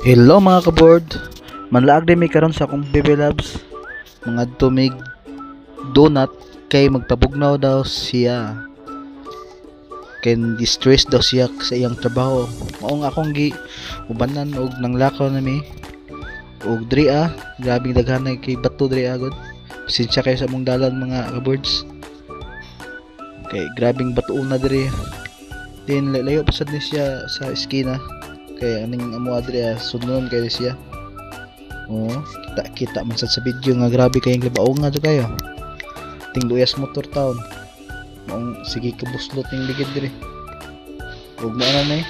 Hello mga kaboard, manlaag din may karon sa akong baby loves mga tumig donut kay magpabugnaw daw siya kay distress daw siya sa iyang trabaho. Maong akong gi ubanan og nanglakaw na mi og diri grabing daghan kay bato diri agad. Pasensya kayo sa among dalan mga kaboards, kay grabing bato na diri. Then layo pasad ni siya sa eskina kaya aning amo adri sunod kay siya. Kita man sad sa video nga grabe kayong libaong nga kayo. Ting luyas motor town. Maong sige kabuslot ning ligid diri. Ug maana na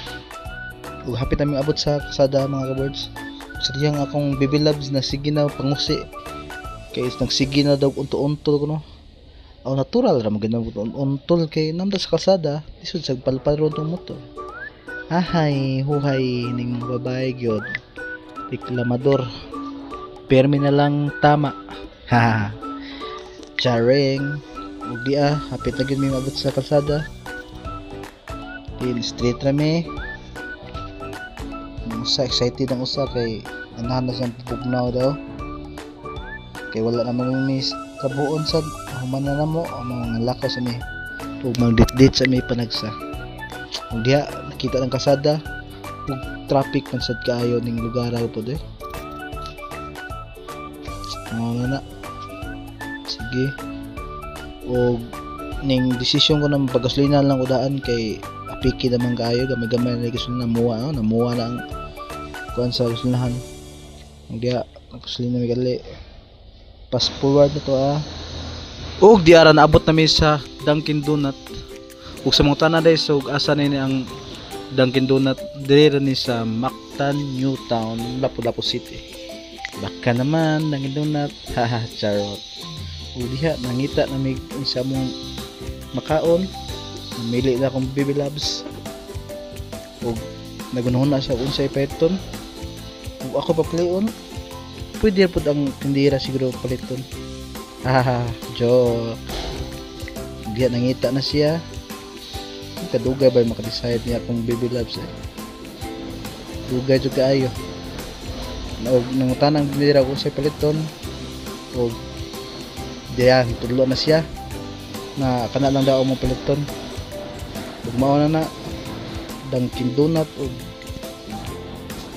ug hapit aming abot sa kasada mga kaboards. Sariyang akong baby loves na sige na pangusi. Kay nagsige na daw unto-untol ko no. Aw natural ra mo ganang untol kay namda sa kasada lisod sa palpalron tong motor. Ahay, huhay ning babae gyud. Reklamador. Permi na lang tama. Ha. Charing. Ug di hapit na gyud mi mabot sa kalsada. Din street rami. Usa excited ang usa kay anahan na siyang pupugnaw daw. Kay wala naman mi kabuon sad. Human na namo ang mga lakaw sa mi. Ug magdit-dit sa mi panagsa. Ug diha nakita ng kasada ug traffic man sad kaayo ning lugar po de. Na sige ug ning desisyon ko na pagasolina lang udaan kay apiki naman kaayo gamay-gamay na gasolina namuha na ang kuan sa gasolinahan. Ug diha gasolina mi gali fast forward na to ug di ara naabot na mi sa Dunkin Donut. Ug sa mga tanan dai so asa na ni ang Dunkin Donut dire ni sa Mactan, Newtown, Lapu-Lapu City. Baka naman Dunkin Donut, haha charot. Ug diha nangita na mig sa mong makaon, namili na akong baby loves. Ug nagunahon na siya unsay paliton. Ug ako papaliton. Pwede pud ang tindira siguro paliton. Haha, joke. Diha nangita na siya. Kadugay ba maka-decide niya kung baby loves dugay jud kaayo. Og nangutanang dinira ko sa paliton og diyan tulo na siya na kana lang daw mo paliton. Ug mao na Dunkin Donut og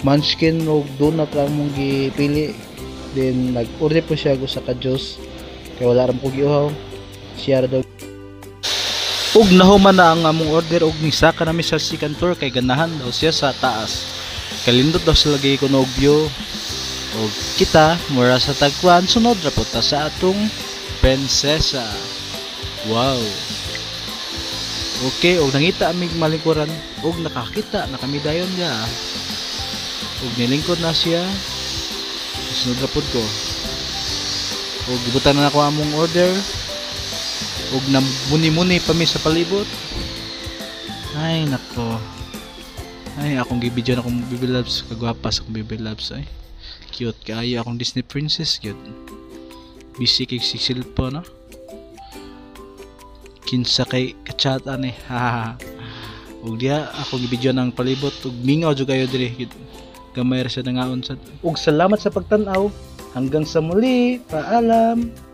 Munchkin og donut lang mong gipili. Then nag-order po siya sa ka-juice kay wala ra mo giuhaw. Siya daw ug nahuman na ang among order ug nisaka nami sa second floor kay ganahan daw siya sa taas. Kalindot daw sa lagay ko og view. Ug kita mura sa tagkuan sunod ra po ta sa atong prinsesa. Wow. Okay, ug nangita amig malingkuran ug nakakita na kami dayon niya. Ug nilingkod na siya. Sunod ra pud ko. Ug gibutan na ako among order. Ug namuni-muni pa mi sa palibot. Ay nako. Ay akong gibidyo na akong baby loves, kagwapa sa akong baby loves ay. Cute kaayo akong Disney princess cute. Busy kay si cellphone no. Kinsa kay ka-chat ani. Ug diha akong gibidyo ng palibot ug mingaw jud kayo diri. Gamay ra sa nangaon sad. Ug salamat sa pagtan-aw. Hanggang sa muli. Paalam.